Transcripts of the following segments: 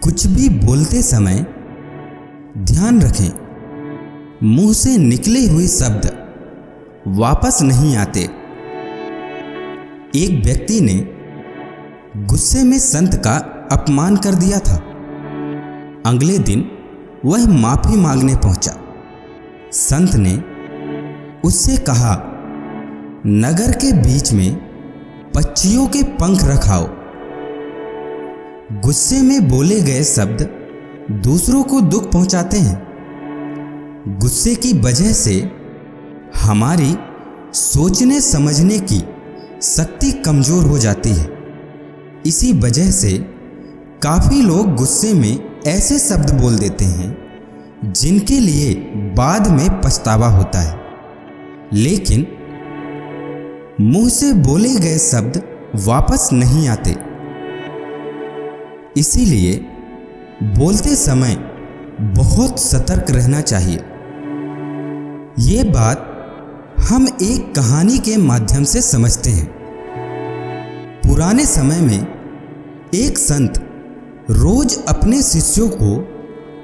कुछ भी बोलते समय ध्यान रखें, मुंह से निकले हुए शब्द वापस नहीं आते। एक व्यक्ति ने गुस्से में संत का अपमान कर दिया था। अगले दिन वह माफी मांगने पहुंचा। संत ने उससे कहा, नगर के बीच में पक्षियों के पंख रखाओ। गुस्से में बोले गए शब्द दूसरों को दुख पहुंचाते हैं। गुस्से की वजह से हमारी सोचने समझने की शक्ति कमजोर हो जाती है। इसी वजह से काफी लोग गुस्से में ऐसे शब्द बोल देते हैं जिनके लिए बाद में पछतावा होता है, लेकिन मुंह से बोले गए शब्द वापस नहीं आते। इसीलिए बोलते समय बहुत सतर्क रहना चाहिए। ये बात हम एक कहानी के माध्यम से समझते हैं। पुराने समय में एक संत रोज अपने शिष्यों को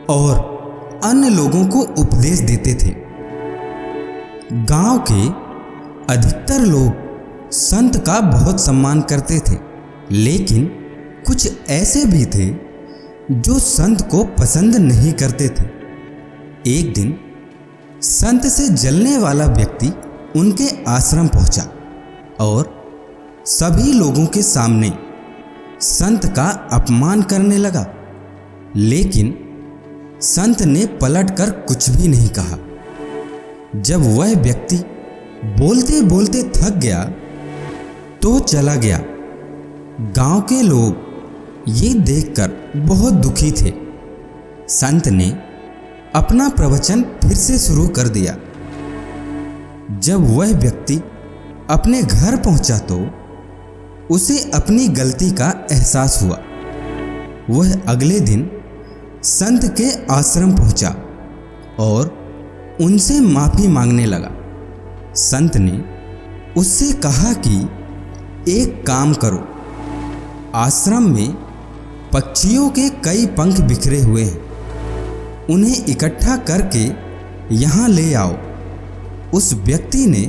और अन्य लोगों को उपदेश देते थे। गांव के अधिकतर लोग संत का बहुत सम्मान करते थे, लेकिन कुछ ऐसे भी थे जो संत को पसंद नहीं करते थे। एक दिन संत से जलने वाला व्यक्ति उनके आश्रम पहुंचा और सभी लोगों के सामने संत का अपमान करने लगा, लेकिन संत ने पलटकर कुछ भी नहीं कहा। जब वह व्यक्ति बोलते बोलते थक गया तो चला गया। गांव के लोग ये देखकर बहुत दुखी थे। संत ने अपना प्रवचन फिर से शुरू कर दिया। जब वह व्यक्ति अपने घर पहुंचा तो उसे अपनी गलती का एहसास हुआ। वह अगले दिन संत के आश्रम पहुंचा और उनसे माफी मांगने लगा। संत ने उससे कहा कि एक काम करो, आश्रम में पक्षियों के कई पंख बिखरे हुए हैं, उन्हें इकट्ठा करके यहाँ ले आओ। उस व्यक्ति ने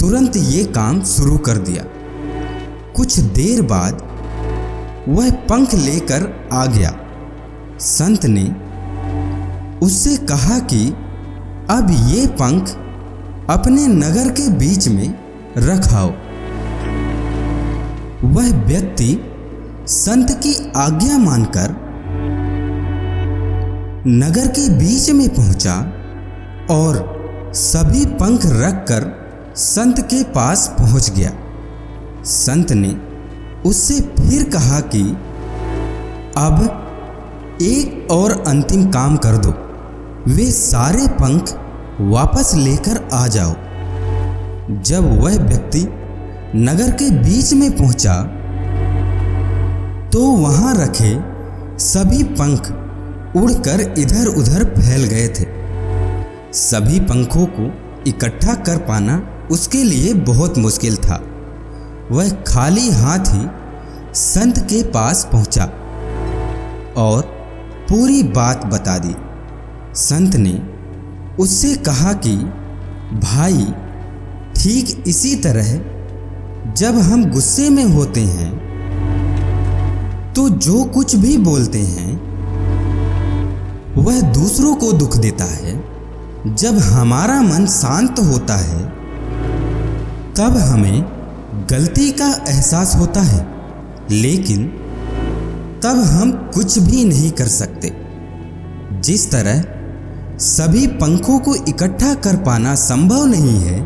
तुरंत ये काम शुरू कर दिया। कुछ देर बाद वह पंख लेकर आ गया। संत ने उससे कहा कि अब ये पंख अपने नगर के बीच में रखाओ। वह व्यक्ति संत की आज्ञा मानकर नगर के बीच में पहुंचा और सभी पंख रखकर संत के पास पहुंच गया। संत ने उससे फिर कहा कि अब एक और अंतिम काम कर दो, वे सारे पंख वापस लेकर आ जाओ। जब वह व्यक्ति नगर के बीच में पहुंचा तो वहां रखे सभी पंख उड़कर इधर उधर फैल गए थे। सभी पंखों को इकट्ठा कर पाना उसके लिए बहुत मुश्किल था। वह खाली हाथ ही संत के पास पहुंचा और पूरी बात बता दी। संत ने उससे कहा कि भाई, ठीक इसी तरह जब हम गुस्से में होते हैं तो जो कुछ भी बोलते हैं वह दूसरों को दुख देता है। जब हमारा मन शांत होता है तब हमें गलती का एहसास होता है, लेकिन तब हम कुछ भी नहीं कर सकते। जिस तरह सभी पंखों को इकट्ठा कर पाना संभव नहीं है,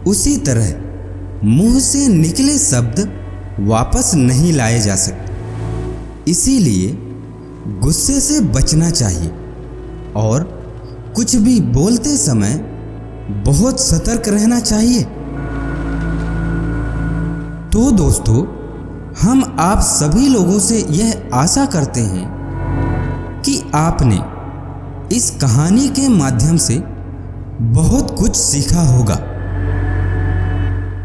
उसी तरह मुंह से निकले शब्द वापस नहीं लाए जा सकते। इसीलिए गुस्से से बचना चाहिए और कुछ भी बोलते समय बहुत सतर्क रहना चाहिए। तो दोस्तों, हम आप सभी लोगों से यह आशा करते हैं कि आपने इस कहानी के माध्यम से बहुत कुछ सीखा होगा।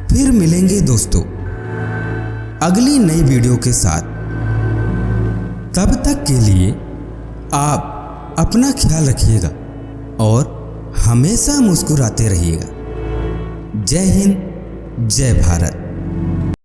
फिर मिलेंगे दोस्तों अगली नई वीडियो के साथ। तब तक के लिए आप अपना ख्याल रखिएगा और हमेशा मुस्कुराते रहिएगा। जय हिंद, जय भारत।